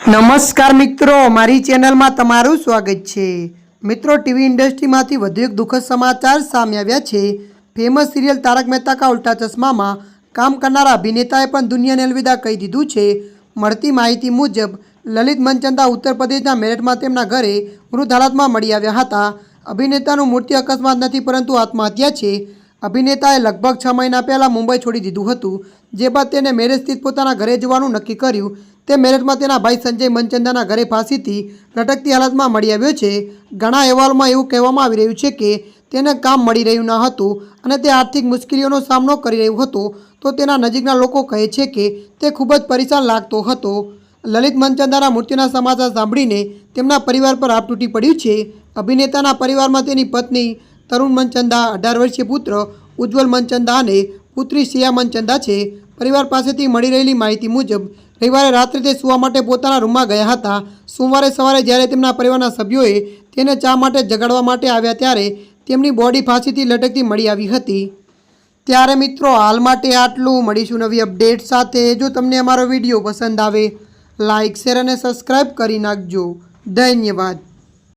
નમસ્કાર મિત્રો, મારી ચેનલમાં તમારું સ્વાગત છે। મિત્રો, ટીવી ઇન્ડસ્ટ્રીમાંથી વધુ એક દુઃખદ સમાચાર સામે આવ્યા છે। ફેમસ સિરિયલ તારક મહેતા કા ઉલ્ટા ચશ્મામાં કામ કરનારા અભિનેતાએ પણ દુનિયાને અલવિદા કહી દીધું છે। મળતી માહિતી મુજબ લલિત મનચંદા ઉત્તર પ્રદેશના મેરઠમાં તેમના ઘરે મૃત હાલતમાં મળી આવ્યા હતા। અભિનેતાનું મૃત્યુ અકસ્માત નથી પરંતુ આત્મહત્યા છે। અભિનેતાએ લગભગ 6 મહિના પહેલાં મુંબઈ છોડી દીધું હતું, જે બાદ તેને મેરઠ સ્થિત પોતાના ઘરે જવાનું નક્કી કર્યું। તે મેરઠમાં તેના ભાઈ સંજય મનચંદાના ઘરે ફાંસીથી લટકતી હાલતમાં મળી આવ્યો છે। ઘણા અહેવાલોમાં એવું કહેવામાં આવી રહ્યું છે કે તેને કામ મળી રહ્યું ન હતું અને તે આર્થિક મુશ્કેલીઓનો સામનો કરી રહ્યો હતો, તો તેના નજીકના લોકો કહે છે કે તે ખૂબ જ પરેશાન લાગતો હતો। લલિત મનચંદાના મૃત્યુના સમાચાર સાંભળીને તેમના પરિવાર પર આપ તૂટી પડ્યું છે। અભિનેતાના પરિવારમાં તેની પત્ની તરુણ મનચંદા, 18 વર્ષીય પુત્ર ઉજ્જવલ મનચંદા અને પુત્રી શ્રેયા મનચંદા છે। પરિવાર પાસેથી મળી રહેલી માહિતી મુજબ રવિવારે રાત્રે તે સૂવા માટે પોતાના રૂમમાં ગયા હતા। સોમવારે સવારે જ્યારે તેમના પરિવારના સભ્યોએ તેને ચા માટે જગાડવા માટે આવ્યા ત્યારે તેમની બોડી ફાંસીથી લટકતી મળી આવી હતી। ત્યારે મિત્રો, હાલ માટે આટલું। મળીશું નવી અપડેટ સાથે। જો તમને અમારો વિડીયો પસંદ આવે, લાઇક, શેર અને સબસ્ક્રાઈબ કરી નાખજો। ધન્યવાદ।